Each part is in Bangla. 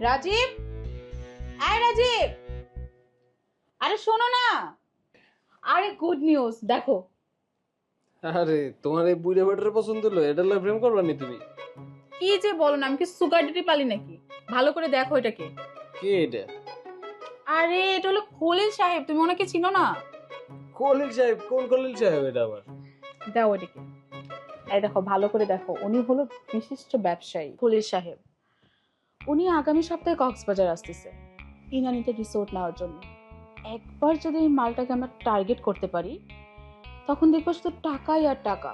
রাজীব, আয় রাজীব, আরে শোনো না। আরে গুড নিউজ দেখো। আরে তোমার এই বুড়া বেটার পছন্দ হলো, এটা লয়ে প্রেম করবা নি তুমি? কি যে বলো না, আমি কি সুগার ডেডি পালি নাকি? ভালো করে দেখো এটাকে। কে এটা? আরে এটা হলো খলিল সাহেব, তুমি ওনাকে চিনো না? খলিল সাহেব? কোন খলিল সাহেব এটা আবার? দাও এটাকে। এই দেখো ভালো করে দেখো, উনি হলো বিশিষ্ট ব্যবসায়ী খলিল সাহেব। উনি আগামী সপ্তাহে কক্সবাজার আসতেছে ইনানিতে রিসোর্ট নেওয়ার জন্য। একবার যদি এই মালটাকে আমরা টার্গেট করতে পারি, তখন দেখবো শুধু টাকাই আর টাকা,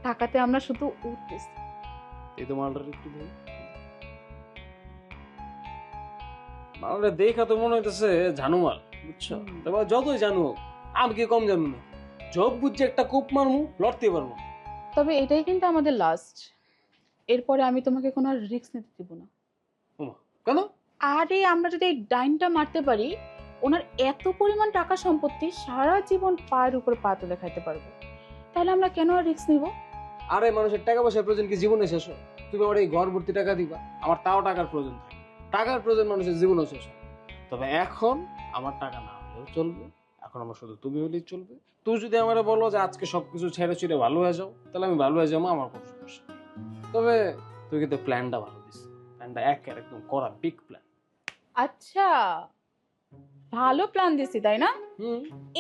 টাকাতে আমরা শুধু উঠতেছি। এই তো মালটার একটু দেই। মালটা দেখা তো মনে হইতেছে জানু মাল, বুঝছো? তবে যতই জানু আমি কি কম জানু না। জব বুঝছে একটা কোপ মারমু, লড়তে পারবো। তবে এটাই কিন্তু আমাদের লাস্ট। এরপরে আমি তোমাকে কোনো আর রিস্ক নিতে দিব না। কেন? আরে আমরা যদি এই ডাইনটা মারতে পারি, ওনার এত পরিমাণ টাকা সম্পত্তি, সারা জীবন পায়ের উপরে পা তুলে খাইতে পারবো। তাহলে আমরা কেন আর রিস্ক নিব? আরে মানুষের টাকা পয়সার প্রয়োজন কি জীবনে শেষ হয়? তুমি আমার এই ঘর ভর্তি টাকা দিবা, আমার তাও টাকার প্রয়োজন থাকে। টাকার প্রয়োজন মানুষের জীবনও শেষ হয়। তবে এখন আমার টাকা না হলেও চলবে, এখন আমার শুধু তুমি হলেই চলবে। তুই যদি আমার বলো যে আজকে সবকিছু ছেড়ে ছেড়ে ভালো হয়ে যাও, তাহলে আমি ভালো হয়ে যাবো, আমার কোনো সমস্যা নেই। তবে তুই কিন্তু প্ল্যানটা ভালো দিস, প্ল্যানটা একদম করা বিগ প্ল্যান। আচ্ছা, ভালো প্ল্যান দিছি তাই না?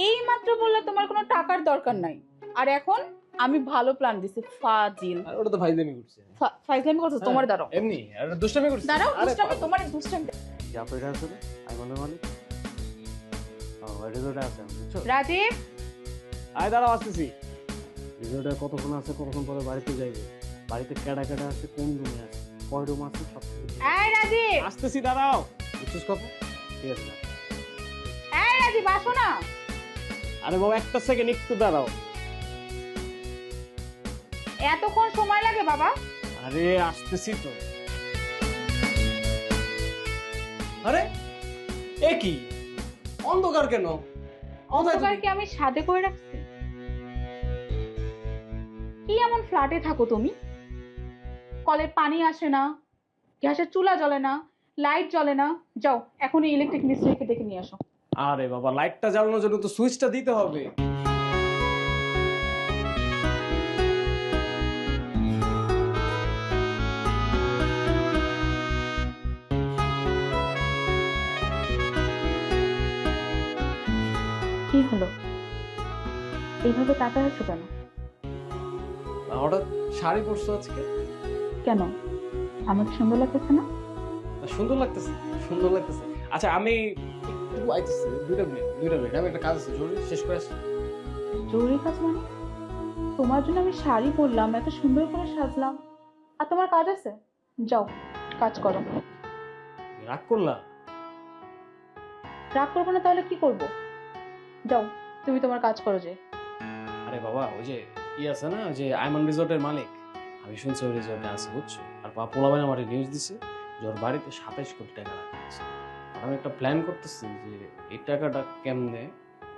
এই মাত্র বললে তোমার কোনো টাকার দরকার নাই, আর এখন আমি ভালো প্ল্যান দিছি। ফাজিল! আর ওটা তো ফাইজলামি করছে। ফাইজলামি করছো তোমার? দাঁড়াও, এমনি আর দুষ্টামি করছে। দাঁড়াও, আরে দুষ্টামি তোমার দুষ্টামি। কি আপনারা আসলে আমি মনে মালিক রিসোর্টে আছেন, বুঝছো? রাজীব, আয় দাঁড়াও, আসতেছি। রিসোর্টে কতক্ষণ আছে, কতক্ষণ পরে বাড়িতে যাইবে, বাড়িতে কেডা কেডা আছে, কোন রুমে আছে, কয় রুম আছে, সব কিছু। এই রাজীব, আসতেছি, দাঁড়াও। বুঝছিস কখন? ঠিক আছে। এই রাজীব আসো না। আরে বাবা একটা সেকেন্ড একটু দাঁড়াও। এতক্ষণ সময় লাগে বাবা? আরে আসতেছি তো। আরে এ কি অন্ধকার কেন? অন্ধকার কি আমি সাথে করে রাখছি? কি এমন ফ্ল্যাটে থাকো তুমি? কলের পানি আসে না, গ্যাসের চুলা জ্বলে না, লাইট জ্বলে না। যাও এখনই ইলেকট্রিক মিস্ত্রিকে ডেকে নিয়ে আসো। আরে বাবা লাইটটা জ্বালানোর জন্য তো সুইচটা দিতে হবে। কি হলো, এইভাবে তাকায় আছো কেন? হঠাৎ শাড়ি পরছো আজকে কেন, আমাকে সুন্দর লাগতেছে না? সুন্দর লাগতেছে, সুন্দর লাগতেছে। আচ্ছা আমি একটু আইতেছি, 2 মিনিট আমি একটা কাজ আছে জরুরি, শেষ করে আসি। জরুরি কাজ মানে? তোমার জন্য আমি শাড়ি পরলাম, এত সুন্দর করে সাজলাম, আর তোমার কাজ আছে? যাও কাজ করো। রাগ করলা? রাগ করবো না তাহলে কি করব? যাও তুমি তোমার কাজ করো যে। আরে বাবা ওই যে আছে না, ওই যে আইমন রিসোর্টের মালিক, আমি শুনছি ওই রিসোর্টে আছে, বুঝছো? আর পোলাবাইন আমার নিউজ দিছে যে ওর বাড়িতে 27 কোটি টাকা রাখা আছে। আর আমি একটা প্ল্যান করতেছি যে এই টাকাটা কেমনে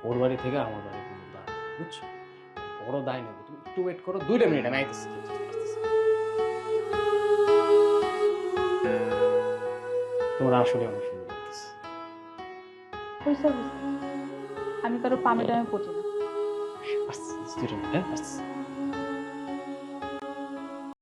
ওর বাড়ি থেকে আমার বাড়ি পর্যন্ত আসবে, বুঝছো? বড় দায় নেবো, তুমি একটু ওয়েট করো, 2 মিনিট আমি আইতেছি। তোমার আসলে অনেক সুন্দর লাগতেছে। আমি কারো পামে টামে পড়ি না। আসতেছি, 2 মিনিট, হ্যাঁ আসতেছি।